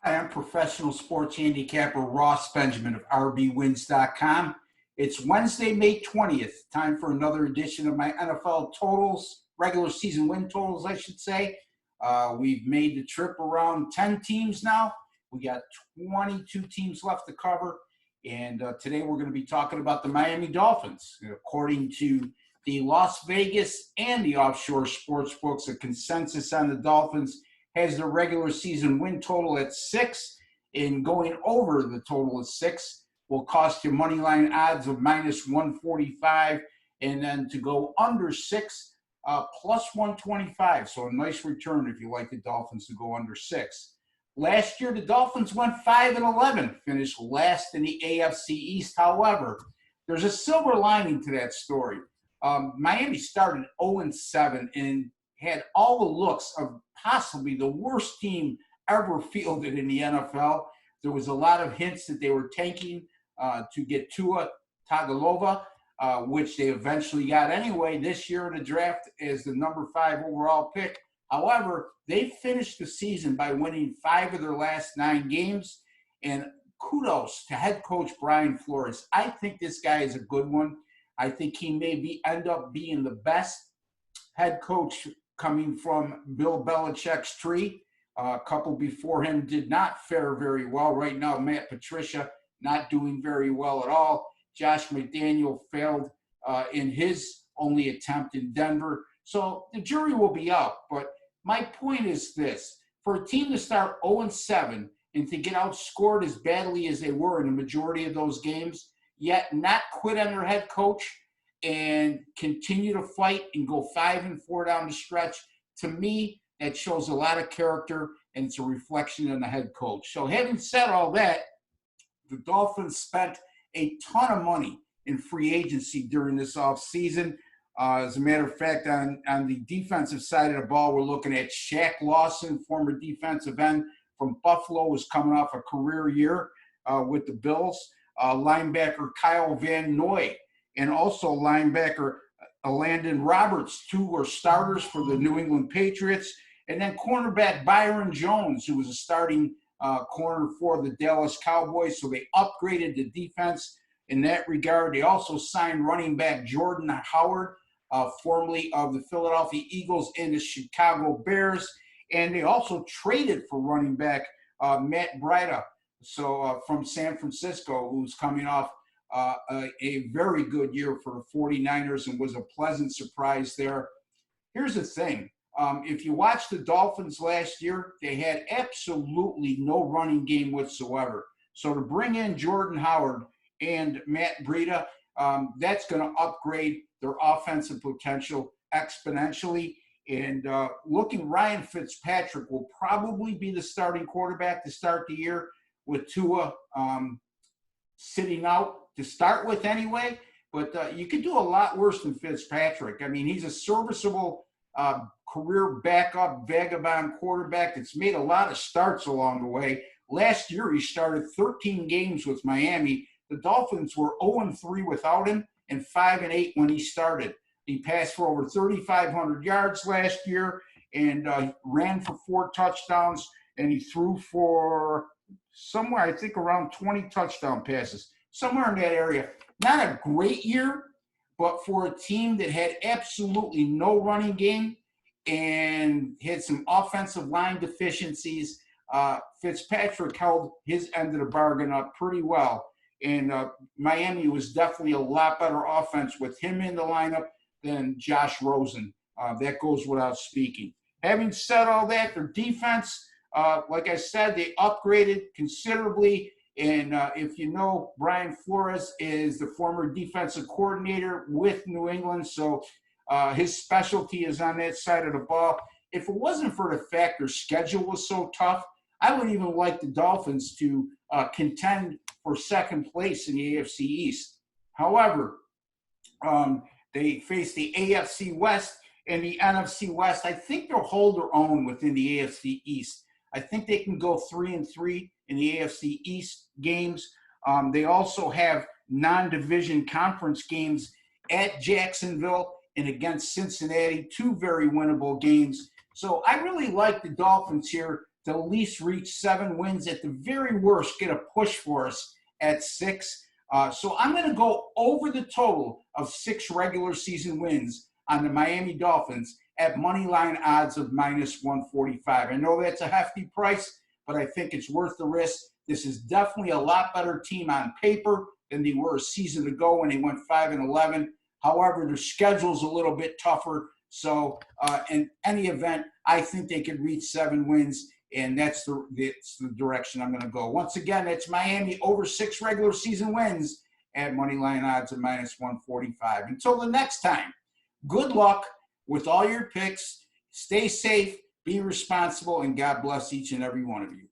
Hi, I'm professional sports handicapper Ross Benjamin of RBWins.com. It's Wednesday, May 20th. Time for another edition of my NFL totals, regular season win totals, I should say. We've made the trip around 10 teams now. We got 22 teams left to cover. And today we're going to be talking about the Miami Dolphins. According to the Las Vegas and the offshore sports books, a consensus on the Dolphins has their regular season win total at 6, and going over the total of 6 will cost you money line odds of minus 145, and then to go under 6, plus 125. So a nice return if you like the Dolphins to go under 6. Last year, the Dolphins went 5-11, finished last in the AFC East. However, there's a silver lining to that story. Miami started 0-7 and had all the looks of possibly the worst team ever fielded in the NFL. There was a lot of hints that they were tanking to get Tua Tagovailoa, which they eventually got anyway this year in the draft as the number 5 overall pick. However, they finished the season by winning 5 of their last 9 games, and kudos to head coach Brian Flores. I think this guy is a good one. I think he may end up being the best head coach coming from Bill Belichick's tree. A couple before him did not fare very well. Right now, Matt Patricia not doing very well at all. Josh McDaniel failed in his only attempt in Denver. So the jury will be out. But my point is this. For a team to start 0-7 and to get outscored as badly as they were in the majority of those games, yet not quit on their head coach and continue to fight and go 5-4 down the stretch, to me, that shows a lot of character, and it's a reflection on the head coach. So having said all that, the Dolphins spent a ton of money in free agency during this offseason. As a matter of fact, on the defensive side of the ball, we're looking at Shaq Lawson, former defensive end from Buffalo, was coming off a career year with the Bills. Linebacker Kyle Van Noy, and also linebacker Landon Roberts. 2 were starters for the New England Patriots. And then cornerback Byron Jones, who was a starting corner for the Dallas Cowboys. So they upgraded the defense in that regard. They also signed running back Jordan Howard, formerly of the Philadelphia Eagles and the Chicago Bears. And they also traded for running back Matt Breida, from San Francisco, who's coming off a very good year for the 49ers and was a pleasant surprise there. Here's the thing. If you watch the Dolphins last year, they had absolutely no running game whatsoever. So to bring in Jordan Howard and Matt Breida, that's going to upgrade their offensive potential exponentially. And Ryan Fitzpatrick will probably be the starting quarterback to start the year, with Tua sitting out to start with anyway. But you could do a lot worse than Fitzpatrick. I mean, he's a serviceable career backup, vagabond quarterback that's made a lot of starts along the way. Last year, he started 13 games with Miami. The Dolphins were 0-3 without him and 5-8 when he started. He passed for over 3,500 yards last year and ran for 4 touchdowns, and he threw for somewhere, I think, around 20 touchdown passes, somewhere in that area. Not a great year, but for a team that had absolutely no running game and had some offensive line deficiencies, Fitzpatrick held his end of the bargain up pretty well. And Miami was definitely a lot better offense with him in the lineup than Josh Rosen. That goes without speaking. Having said all that, their defense, like I said, they upgraded considerably. And if you know, Brian Flores is the former defensive coordinator with New England. So his specialty is on that side of the ball. If it wasn't for the fact their schedule was so tough, I would even like the Dolphins to contend for second place in the AFC East. However, they face the AFC West and the NFC West. I think they'll hold their own within the AFC East. I think they can go 3-3 in the AFC East games. They also have non-division conference games at Jacksonville and against Cincinnati, 2 very winnable games. So I really like the Dolphins here to at least reach 7 wins. At the very worst, get a push for us at 6. So I'm going to go over the total of 6 regular season wins on the Miami Dolphins at money line odds of -145. I know that's a hefty price, but I think it's worth the risk. This is definitely a lot better team on paper than they were a season ago when they went 5-11. However, their schedule's a little bit tougher. So in any event, I think they could reach 7 wins, and that's the direction I'm going to go. Once again, it's Miami over 6 regular season wins at moneyline odds of -145. Until the next time, good luck with all your picks. Stay safe, be responsible, and God bless each and every one of you.